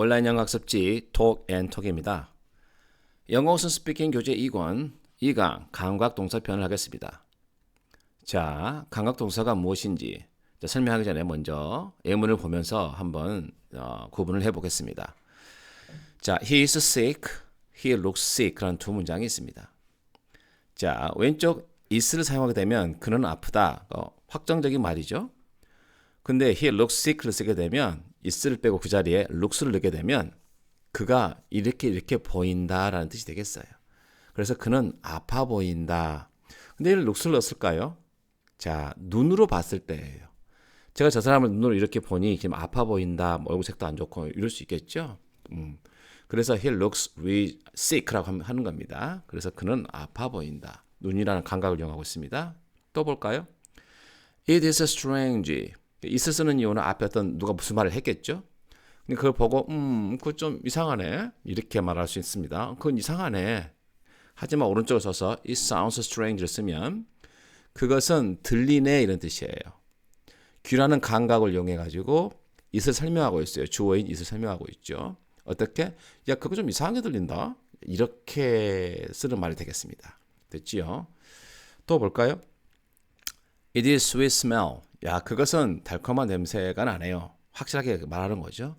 온라인 영어 학습지 톡앤톡입니다. 영어 우선 스피킹 교재 2권 2강 감각 동사 표현을 하겠습니다. 자, 감각 동사가 무엇인지 설명하기 전에 먼저 예문을 보면서 한번 구분을 해보겠습니다. 자, he is sick, he looks sick 라는 두 문장이 있습니다. 자, 왼쪽 is를 사용하게 되면 그는 아프다. 확정적인 말이죠. 근데 he looks sick를 쓰게 되면 is를 빼고 그 자리에 looks를 넣게 되면 그가 이렇게 보인다라는 뜻이 되겠어요. 그래서 그는 아파 보인다. 근데 이 looks를 넣었을까요? 자, 눈으로 봤을 때예요. 제가 저 사람을 눈으로 이렇게 보니 지금 아파 보인다, 얼굴색도 안 좋고 이럴 수 있겠죠. 그래서 he looks really sick라고 하는 겁니다. 그래서 그는 아파 보인다. 눈이라는 감각을 이용하고 있습니다. 또 볼까요? It is strange. 있을 쓰는 이유는 앞에 어떤 누가 무슨 말을 했겠죠? 근데 그걸 보고 그거 좀 이상하네 이렇게 말할 수 있습니다. 그건 이상하네. 하지만 오른쪽을 써서 it sounds strange를 쓰면 그것은 들리네 이런 뜻이에요. 귀라는 감각을 이용해 가지고 it을 설명하고 있어요. 주어인 it을 설명하고 있죠. 어떻게? 야, 그거 좀 이상하게 들린다. 이렇게 쓰는 말이 되겠습니다. 됐지요? 또 볼까요? It is sweet smell. 야, 그것은 달콤한 냄새가 나네요. 확실하게 말하는 거죠.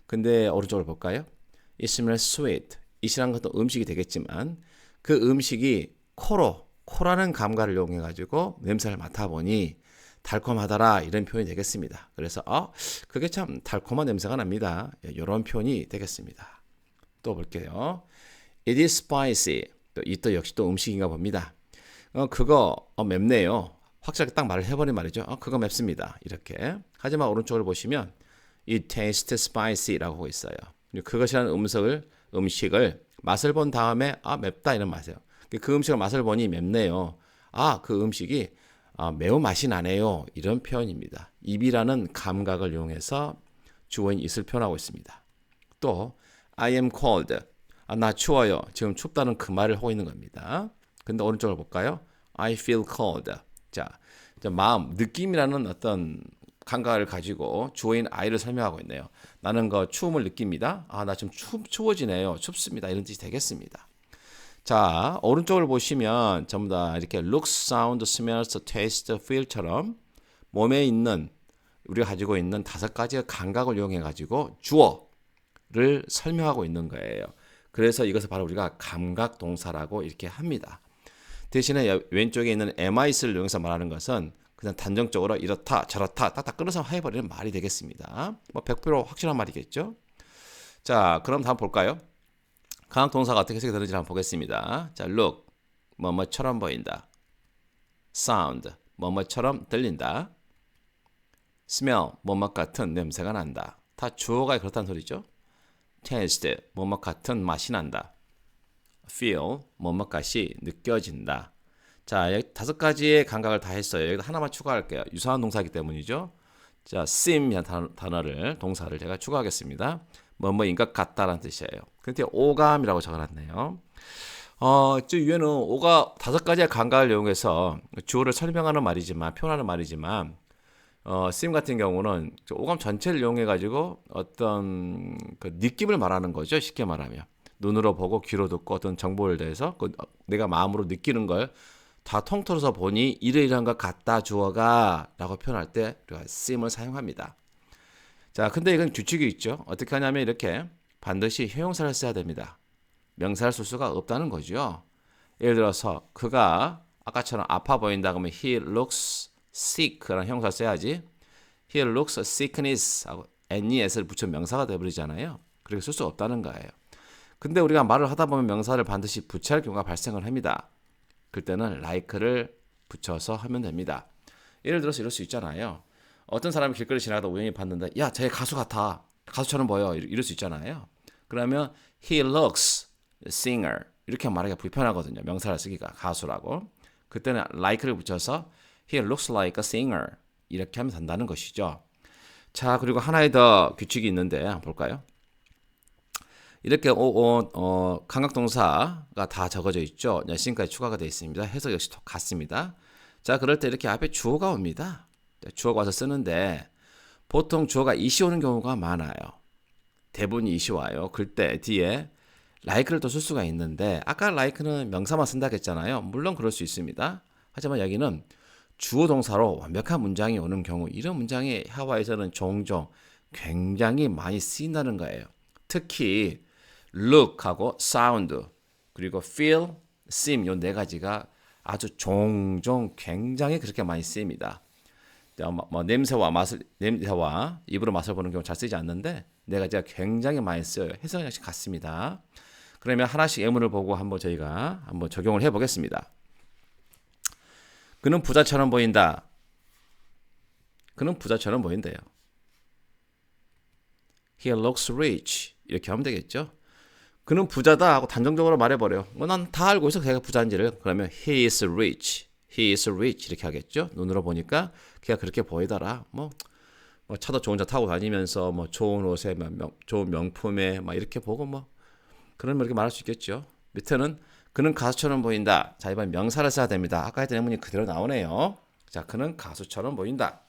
근데 오른쪽으로 볼까요? It smells sweet. it이란 것도 음식이 되겠지만 그 음식이 코라는 감각을 이용해 가지고 냄새를 맡아보니 달콤하더라 이런 표현이 되겠습니다. 그래서 그게 참 달콤한 냄새가 납니다. 이런 표현이 되겠습니다. 또 볼게요. It is spicy. 또 역시 또 음식인가 봅니다. 그거 맵네요. 확실하게 딱 말을 해버린 말이죠. 그거 맵습니다. 이렇게. 하지만 오른쪽을 보시면 It tastes spicy라고 하고 있어요. 그것이라는 음식을 맛을 본 다음에 맵다 이런 맛이에요. 그 음식을 맛을 보니 맵네요. 그 음식이 매운 맛이 나네요. 이런 표현입니다. 입이라는 감각을 이용해서 주어인 it을 표현하고 있습니다. 또 I am cold. 나 추워요. 지금 춥다는 그 말을 하고 있는 겁니다. 근데 오른쪽을 볼까요? I feel cold. 자, 마음, 느낌이라는 어떤 감각을 가지고 주어인 I를 설명하고 있네요. 나는 추움을 느낍니다. 나 지금 추워지네요. 춥습니다. 이런 뜻이 되겠습니다. 자, 오른쪽을 보시면 전부 다 이렇게 look, sound, smells, taste, feel처럼 몸에 있는 우리가 가지고 있는 5가지의 감각을 이용해 가지고 주어를 설명하고 있는 거예요. 그래서 이것을 바로 우리가 감각 동사라고 이렇게 합니다. 대신에 왼쪽에 있는 MIS를 이용해서 말하는 것은 그냥 단정적으로 이렇다 저렇다 딱딱 끊어서 해버리는 말이 되겠습니다. 100% 확실한 말이겠죠. 자, 그럼 다음 볼까요? 감각 동사가 어떻게 되는지 한번 보겠습니다. 자, look, 뭐뭐처럼 보인다. sound, 뭐뭐처럼 들린다. smell, 뭐뭐 같은 냄새가 난다. 다 주어가 그렇다는 소리죠. taste, 뭐뭐 같은 맛이 난다. feel, 뭐뭐같이 느껴진다. 자, 여기 5가지의 감각을 다 했어요. 여기다 하나만 추가할게요. 유사한 동사이기 때문이죠. 자, seem이라는 동사를 제가 추가하겠습니다. 뭐뭐인 것 같다라는 뜻이에요. 근데 오감이라고 적어놨네요. 저 위에는 오가 5가지의 감각을 이용해서 주어를 설명하는 말이지만, 표현하는 말이지만, seem 같은 경우는 오감 전체를 이용해 가지고 어떤 그 느낌을 말하는 거죠. 쉽게 말하면. 눈으로 보고 귀로 듣고 어떤 정보를 대해서 내가 마음으로 느끼는 걸 다 통틀어서 보니 이러이러한 것 같다 주어가 라고 표현할 때 우리가 seem을 사용합니다. 자, 근데 이건 규칙이 있죠. 어떻게 하냐면 이렇게 반드시 형용사를 써야 됩니다. 명사를 쓸 수가 없다는 거죠. 예를 들어서 그가 아까처럼 아파 보인다 그러면 he looks sick라는 형사 써야지. he looks sickness 하고 nes를 붙여 명사가 되어버리잖아요. 그렇게 쓸 수 없다는 거예요. 근데 우리가 말을 하다 보면 명사를 반드시 붙여야 할 경우가 발생을 합니다. 그때는 like를 붙여서 하면 됩니다. 예를 들어서 이럴 수 있잖아요. 어떤 사람이 길거리 지나가다 우연히 봤는데 야, 쟤 가수 같아. 가수처럼 보여. 이럴 수 있잖아요. 그러면 he looks singer 이렇게 말하기가 불편하거든요. 명사를 쓰기가 가수라고. 그때는 like를 붙여서 he looks like a singer 이렇게 하면 된다는 것이죠. 자, 그리고 하나의 더 규칙이 있는데 한번 볼까요? 이렇게 감각동사가 다 적어져 있죠. 지금까지 추가가 되어 있습니다. 해석 역시 같습니다. 자, 그럴 때 이렇게 앞에 주어가 옵니다. 주어가 와서 쓰는데 보통 주어가 이시 오는 경우가 많아요. 대부분 이시 와요. 그때 뒤에 like를 또 쓸 수가 있는데 아까 like는 명사만 쓴다고 했잖아요. 물론 그럴 수 있습니다. 하지만 여기는 주어 동사로 완벽한 문장이 오는 경우 이런 문장이 하와이에서는 종종 굉장히 많이 쓰인다는 거예요. 특히 look하고 sound 그리고 feel, seem 요 네 가지가 아주 종종 굉장히 그렇게 많이 쓰입니다. 냄새와 입으로 맛을 보는 경우 잘 쓰지 않는데 네 가지가 굉장히 많이 쓰여요. 해석은 역시 같습니다. 그러면 하나씩 예문을 보고 한번 저희가 한번 적용을 해보겠습니다. 그는 부자처럼 보인다. 그는 부자처럼 보인대요. He looks rich. 이렇게 하면 되겠죠. 그는 부자다 하고 단정적으로 말해버려요. 난 다 알고 있어 걔가 부자인지를. 그러면 he is rich. He is rich 이렇게 하겠죠. 눈으로 보니까 걔가 그렇게 보이더라. 뭐 차도 좋은 차 타고 다니면서 뭐 좋은 옷에 좋은 명품에 막 이렇게 보고 뭐 그런 이렇게 말할 수 있겠죠. 밑에는 그는 가수처럼 보인다. 자, 이번 명사를 써야 됩니다. 아까 했던 예문이 그대로 나오네요. 자, 그는 가수처럼 보인다.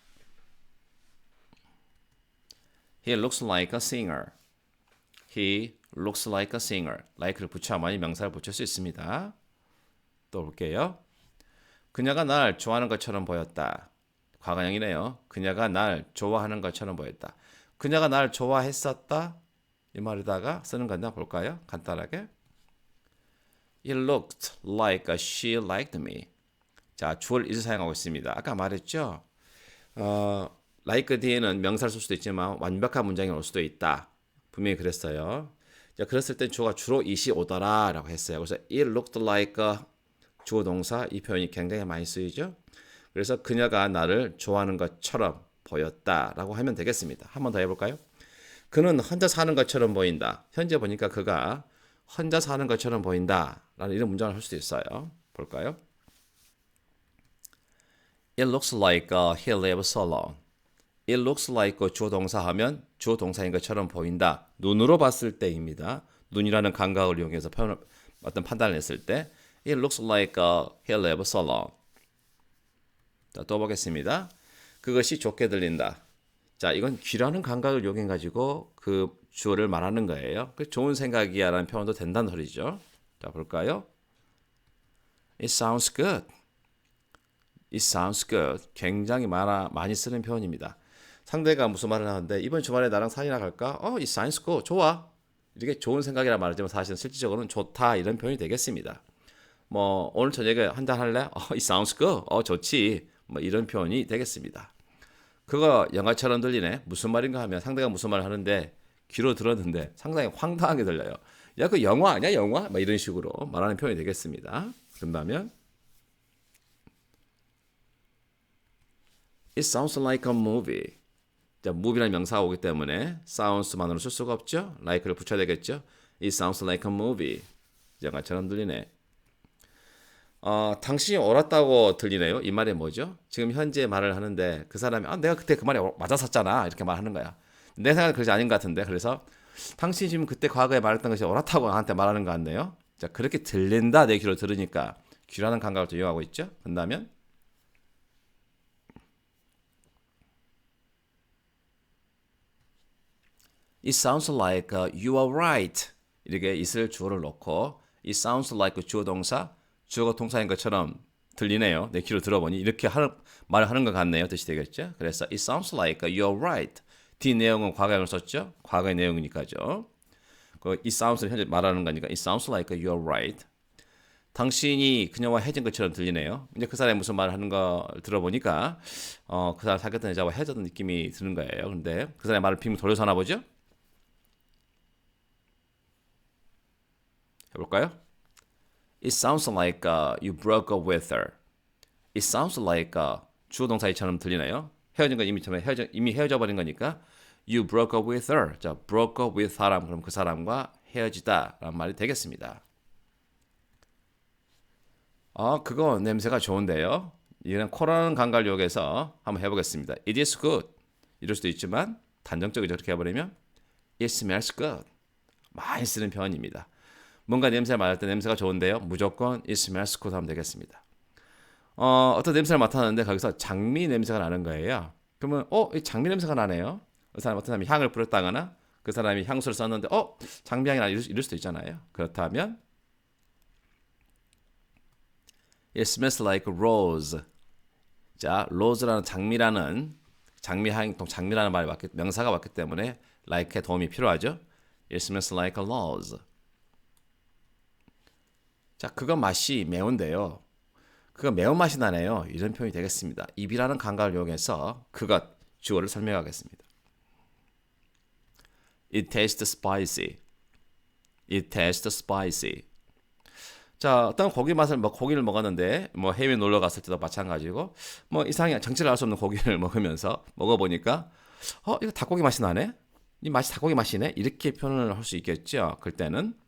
He looks like a singer. He looks like a singer. like를 붙여야만이 명사를 붙일 수 있습니다. 또 볼게요. 그녀가 날 좋아하는 것처럼 보였다. 과거형이네요. 그녀가 날 좋아하는 것처럼 보였다. 그녀가 날 좋아했었다. 이 말에다가 쓰는 건데 볼까요? 간단하게. It looked like she liked me. 자, 주어를 is 사용하고 있습니다. 아까 말했죠? like 뒤에는 명사를 쓸 수도 있지만 완벽한 문장이 올 수도 있다. 분명히 그랬어요. 자, 그랬을 땐 주어가 주로 it이 오더라 라고 했어요. 그래서 it looked like 주어 동사 이 표현이 굉장히 많이 쓰이죠. 그래서 그녀가 나를 좋아하는 것처럼 보였다 라고 하면 되겠습니다. 한 번 더 해볼까요? 그는 혼자 사는 것처럼 보인다. 현재 보니까 그가 혼자 사는 것처럼 보인다 라는 이런 문장을 할 수도 있어요. 볼까요? It looks like he lives alone. It looks like 주어 동사 하면 주어 동사인 것처럼 보인다. 눈으로 봤을 때입니다. 눈이라는 감각을 이용해서 어떤 판단을 했을 때 It looks like he lives alone. 자, 또 보겠습니다. 그것이 좋게 들린다. 자, 이건 귀라는 감각을 이용해 가지고 그 주어를 말하는 거예요. 그 좋은 생각이야 라는 표현도 된다는 소리죠. 자, 볼까요? It sounds good. It sounds good. 굉장히 많이 쓰는 표현입니다. 상대가 무슨 말을 하는데 이번 주말에 나랑 산이나 갈까? It sounds good. 좋아. 이렇게 좋은 생각이라 말하지만 사실은 실질적으로는 좋다 이런 표현이 되겠습니다. 뭐 오늘 저녁에 한잔 할래? It sounds good. 좋지. 뭐 이런 표현이 되겠습니다. 그거 영화처럼 들리네. 무슨 말인가 하면 상대가 무슨 말을 하는데 귀로 들었는데 상당히 황당하게 들려요. 야, 그 영화 아니야? 영화? 막 이런 식으로 말하는 표현이 되겠습니다. 그런다면 It sounds like a movie. 자, movie라는 명사가 오기 때문에 sounds만으로 쓸 수가 없죠. like를 붙여야 되겠죠. It sounds like a movie. 영화처럼 들리네. 당신이 옳았다고 들리네요. 이 말이 뭐죠? 지금 현재 말을 하는데 그 사람이 내가 그때 그 말에 맞았었잖아 이렇게 말하는 거야. 내 생각은 그렇지 아닌 것 같은데 그래서 당신이 지금 그때 과거에 말했던 것이 옳았다고 나한테 말하는 것 같네요. 자, 그렇게 들린다 내 귀로 들으니까 귀라는 감각을 또 이용하고 있죠. 그런다면 It sounds like you are right. 이렇게 있을 주어를 놓고 It sounds like 주어 동사 주어가 동사인 것처럼 들리네요. 내 귀로 들어보니 이렇게 말을 하는 것 같네요. 뜻이 되겠죠. 그래서 It sounds like you're right. 뒤 내용은 과거형을 썼죠. 과거의 내용이니까죠. It sounds는 현재 말하는 거니까 It sounds like you're right. 당신이 그녀와 헤어진 것처럼 들리네요. 이제 그 사람이 무슨 말을 하는 거 들어보니까 그 사람 사귀었던 여자와 헤어졌던 느낌이 드는 거예요. 근데 그 사람의 말을 빙 돌려서 하나 보죠. 해볼까요? It sounds like you broke up with her. It sounds like 주어 동사처럼 들리나요? 헤어진 건 이미 헤어져 버린 거니까 you broke up with her. 자, broke up with 사람 그럼 그 사람과 헤어지다라는 말이 되겠습니다. 그거 냄새가 좋은데요. 이런 코라는 감각을 이용해서 한번 해보겠습니다. It is good. 이럴 수도 있지만 단정적이죠. 그렇게 해버리면 It smells good. 많이 쓰는 표현입니다. 뭔가 냄새를 맡을 때 냄새가 좋은데요. 무조건 It smells good 하면 되겠습니다. 어떤 냄새를 맡았는데 거기서 장미 냄새가 나는 거예요. 그러면 이 장미 냄새가 나네요. 어떤 사람이 향을 뿌렸다거나 그 사람이 향수를 썼는데 장미향이 나 이럴 수도 있잖아요. 그렇다면 It smells like rose. 자, rose라는 장미라는 말이 명사가 왔기 때문에 like의 도움이 필요하죠. It smells like a rose. 자, 그거 맛이 매운데요. 그거 매운맛이 나네요. 이런 표현이 되겠습니다. 입이라는 감각을 이용해서 그것, 주어를 설명하겠습니다. It tastes spicy. It tastes spicy. 자, 어떤 고기를 먹었는데, 해외 놀러 갔을 때도 마찬가지고, 이상하게 정체를 알 수 없는 고기를 먹으면서 먹어보니까, 이거 닭고기 맛이 나네? 이 맛이 닭고기 맛이네? 이렇게 표현을 할 수 있겠죠. 그럴 때는,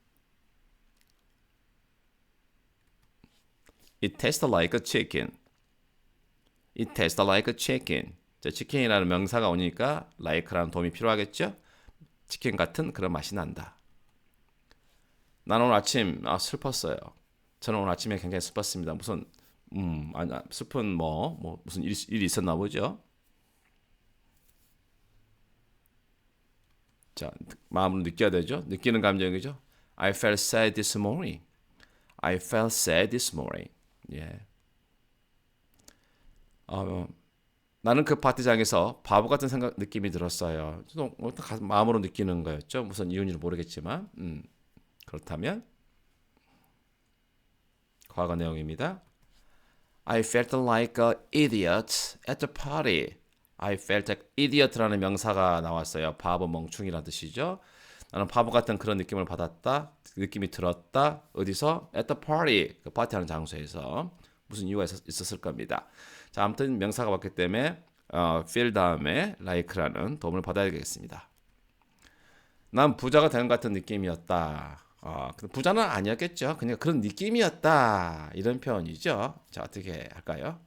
It tastes like a chicken. It tastes like a chicken. 자, 치킨이라는 명사가 오니까 like라는 도움이 필요하겠죠? 치킨 같은 그런 맛이 난다. 나는 오늘 아침 슬펐어요. 저는 오늘 아침에 굉장히 슬펐습니다. 무슨 슬픈 무슨 일이 있었나 보죠. 자, 마음으로 느껴야 되죠. 느끼는 감정이죠. I felt sad this morning. I felt sad this morning. 예. 나는 그 파티장에서 바보 같은 느낌이 들었어요. 마음으로 느끼는 거였죠. 무슨 이유인지는 모르겠지만, 그렇다면 과거 내용입니다. I felt like an idiot at the party. I felt like idiot라는 명사가 나왔어요. 바보, 멍충이라는 뜻이죠. 나는 바보 같은 그런 느낌을 받았다. 느낌이 들었다. 어디서? At the party. 그 파티하는 장소에서. 무슨 이유가 있었을 겁니다. 자, 아무튼 명사가 왔기 때문에 feel 다음에 like라는 도움을 받아야 되겠습니다. 난 부자가 되는 것 같은 느낌이었다. 부자는 아니었겠죠. 그냥 그런 느낌이었다. 이런 표현이죠. 자, 어떻게 할까요?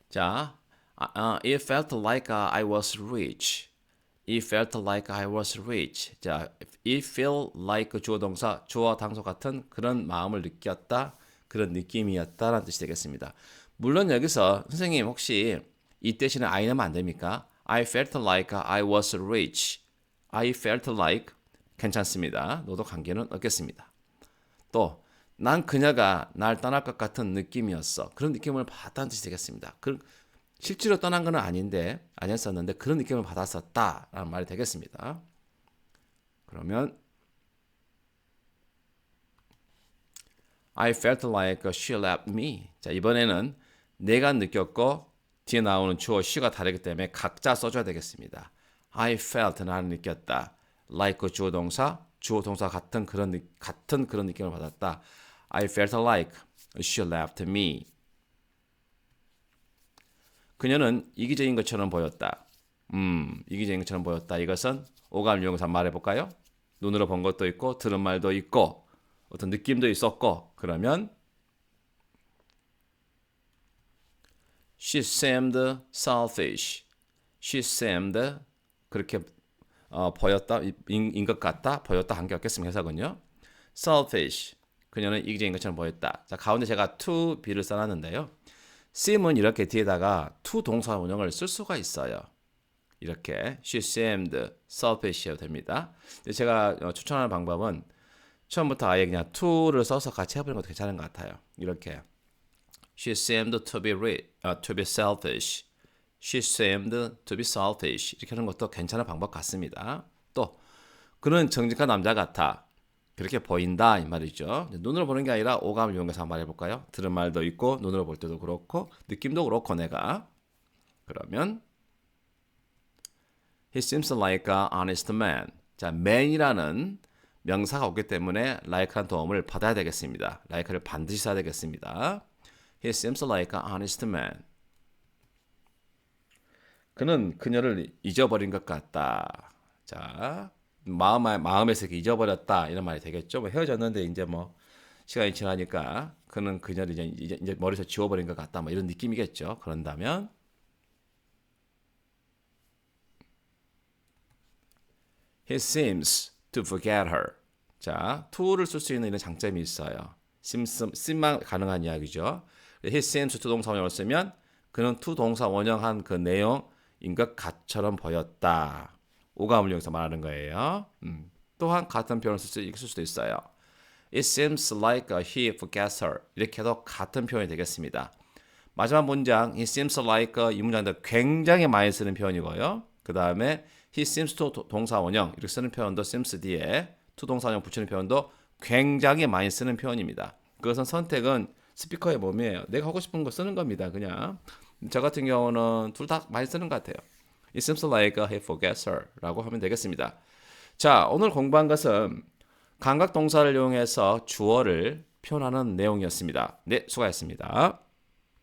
자, it felt like I was rich. It felt like I was rich. 자, it felt like 주어 동사, 주어 당소 같은 그런 마음을 느꼈다. 그런 느낌이었다라는 뜻이 되겠습니다. 물론 여기서 선생님 혹시 이 대신에 I 넣으면 안 됩니까? I felt like I was rich. I felt like 괜찮습니다. 너도 관계는 없겠습니다. 또 난 그녀가 날 떠날 것 같은 느낌이었어. 그런 느낌을 받았다는 뜻이 되겠습니다. 실제로 떠난 건 아니었었는데 그런 느낌을 받았었다라는 말이 되겠습니다. 그러면 I felt like she left me. 자, 이번에는 내가 느꼈고 뒤에 나오는 주어 she가 다르기 때문에 각자 써줘야 되겠습니다. I felt 나는 느꼈다. like 주어 동사 같은 그런 느낌을 받았다. I felt like she left me. 그녀는 이기적인 것처럼 보였다. 이기적인 것처럼 보였다. 이것은 오감을 이용해서 말해볼까요? 눈으로 본 것도 있고 들은 말도 있고 어떤 느낌도 있었고 그러면 She seemed selfish. She seemed 그렇게 보였다, 인 것 같다, 보였다 한 게 없겠습니까? 해석은요. Selfish. 그녀는 이기적인 것처럼 보였다. 자, 가운데 제가 to be를 써놨는데요. seem은 이렇게 뒤에다가 to 동사 원형을 쓸 수가 있어요. 이렇게 she seemed selfish 해도 됩니다. 근데 제가 추천하는 방법은 처음부터 아예 그냥 to를 써서 같이 해보는 것도 괜찮은 것 같아요. 이렇게 she seemed to be selfish. She seemed to be selfish. 이렇게 하는 것도 괜찮은 방법 같습니다. 또 그는 정직한 남자 같아. 그렇게 보인다 이 말이죠. 눈으로 보는 게 아니라 오감을 이용해서 한번 말해볼까요? 들은 말도 있고 눈으로 볼 때도 그렇고 느낌도 그렇고 내가 그러면 He seems like an honest man. 자, man이라는 명사가 없기 때문에 like란 도움을 받아야 되겠습니다. like를 반드시 써야 되겠습니다. He seems like an honest man. 그는 그녀를 잊어버린 것 같다. 자, 마음에서 잊어버렸다 이런 말이 되겠죠. 헤어졌는데 이제 시간이 지나니까 그는 그녀를 이제 머리에서 지워버린 것 같다. 이런 느낌이겠죠. 그런다면 He seems to forget her. 자, to를 쓸 수 있는 이런 장점이 있어요. seem만 가능한 이야기죠. He seems to 동사 원형을 쓰면 그는 to 동사 원형한 그 내용 것 같처럼 보였다. 오감을 이용해서 말하는 거예요. 또한 같은 표현을 쓸 수도 있어요. It seems like he forgets her. 이렇게 해도 같은 표현이 되겠습니다. 마지막 문장 It seems like 이 문장도 굉장히 많이 쓰는 표현이고요. 그 다음에 He seems to 동사 원형 이렇게 쓰는 표현도 seems 뒤에 to 동사 원형 붙이는 표현도 굉장히 많이 쓰는 표현입니다. 그것은 선택은 스피커의 몸이에요. 내가 하고 싶은 거 쓰는 겁니다. 그냥 저 같은 경우는 둘 다 많이 쓰는 것 같아요. It seems like he forgets her 라고 하면 되겠습니다. 자, 오늘 공부한 것은 감각 동사를 이용해서 주어를 표현하는 내용이었습니다. 네, 수고하셨습니다.